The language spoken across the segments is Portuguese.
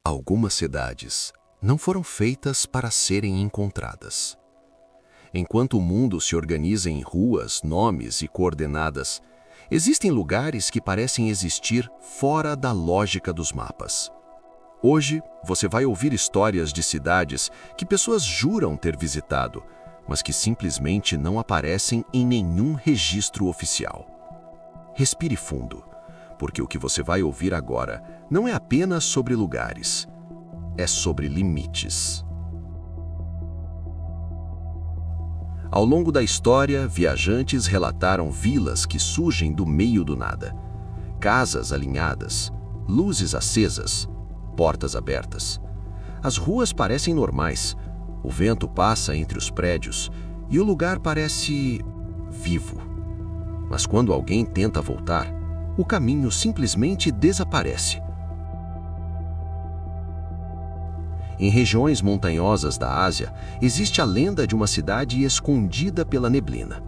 Algumas cidades não foram feitas para serem encontradas. Enquanto o mundo se organiza em ruas, nomes e coordenadas, existem lugares que parecem existir fora da lógica dos mapas. Hoje, você vai ouvir histórias de cidades que pessoas juram ter visitado, mas que simplesmente não aparecem em nenhum registro oficial. Respire fundo, porque o que você vai ouvir agora não é apenas sobre lugares, é sobre limites. Ao longo da história, viajantes relataram vilas que surgem do meio do nada. Casas alinhadas, luzes acesas, portas abertas. As ruas parecem normais, o vento passa entre os prédios e o lugar parece vivo. Mas quando alguém tenta voltar, o caminho simplesmente desaparece. Em regiões montanhosas da Ásia, existe a lenda de uma cidade escondida pela neblina.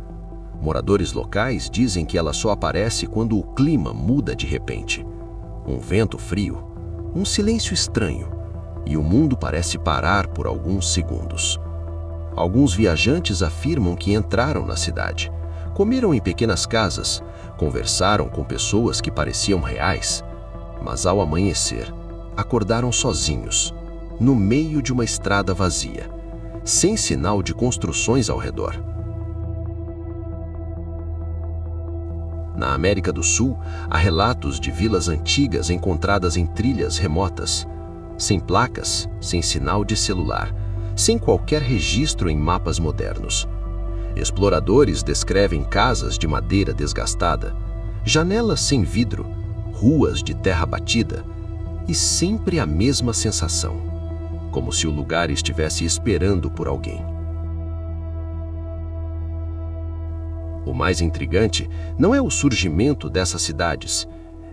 Moradores locais dizem que ela só aparece quando o clima muda de repente. Um vento frio, um silêncio estranho, e o mundo parece parar por alguns segundos. Alguns viajantes afirmam que entraram na cidade, comeram em pequenas casas, conversaram com pessoas que pareciam reais, mas ao amanhecer, acordaram sozinhos, no meio de uma estrada vazia, sem sinal de construções ao redor. Na América do Sul, há relatos de vilas antigas encontradas em trilhas remotas, sem placas, sem sinal de celular, sem qualquer registro em mapas modernos. Exploradores descrevem casas de madeira desgastada, janelas sem vidro, ruas de terra batida e sempre a mesma sensação, como se o lugar estivesse esperando por alguém. O mais intrigante não é o surgimento dessas cidades,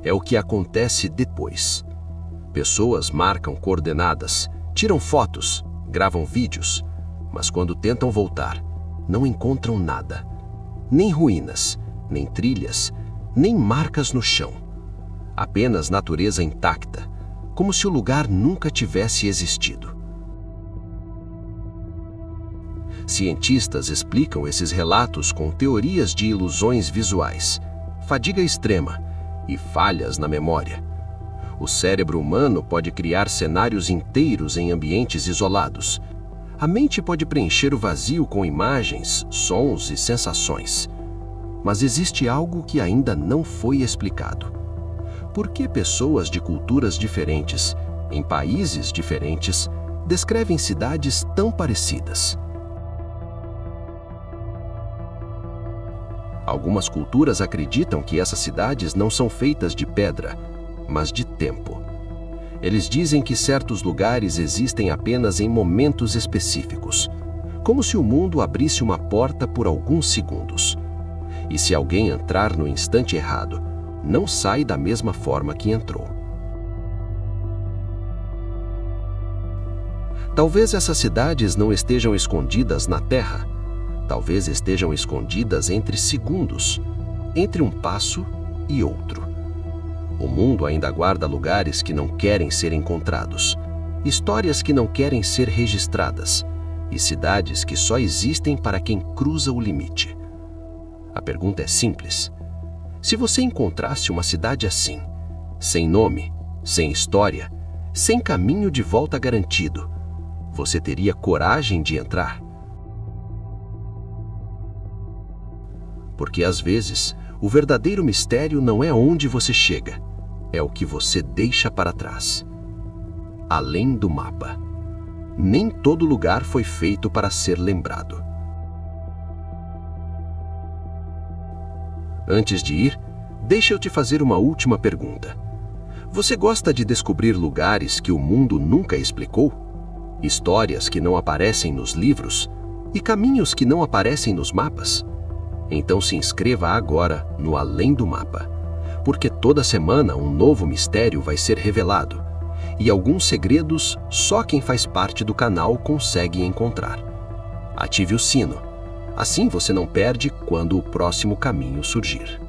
é o que acontece depois. Pessoas marcam coordenadas, tiram fotos, gravam vídeos, mas quando tentam voltar, não encontram nada. Nem ruínas, nem trilhas, nem marcas no chão. Apenas natureza intacta, como se o lugar nunca tivesse existido. Cientistas explicam esses relatos com teorias de ilusões visuais, fadiga extrema e falhas na memória. O cérebro humano pode criar cenários inteiros em ambientes isolados. A mente pode preencher o vazio com imagens, sons e sensações. Mas existe algo que ainda não foi explicado. Por que pessoas de culturas diferentes, em países diferentes, descrevem cidades tão parecidas? Algumas culturas acreditam que essas cidades não são feitas de pedra, mas de tempo. Eles dizem que certos lugares existem apenas em momentos específicos, como se o mundo abrisse uma porta por alguns segundos. E se alguém entrar no instante errado, não sai da mesma forma que entrou. Talvez essas cidades não estejam escondidas na terra, talvez estejam escondidas entre segundos, entre um passo e outro. O mundo ainda guarda lugares que não querem ser encontrados, histórias que não querem ser registradas e cidades que só existem para quem cruza o limite. A pergunta é simples. Se você encontrasse uma cidade assim, sem nome, sem história, sem caminho de volta garantido, você teria coragem de entrar? Porque às vezes, o verdadeiro mistério não é onde você chega, é o que você deixa para trás. Além do mapa. Nem todo lugar foi feito para ser lembrado. Antes de ir, deixa eu te fazer uma última pergunta. Você gosta de descobrir lugares que o mundo nunca explicou? Histórias que não aparecem nos livros? E caminhos que não aparecem nos mapas? Então se inscreva agora no Além do Mapa, porque toda semana um novo mistério vai ser revelado, e alguns segredos só quem faz parte do canal consegue encontrar. Ative o sino, assim você não perde quando o próximo caminho surgir.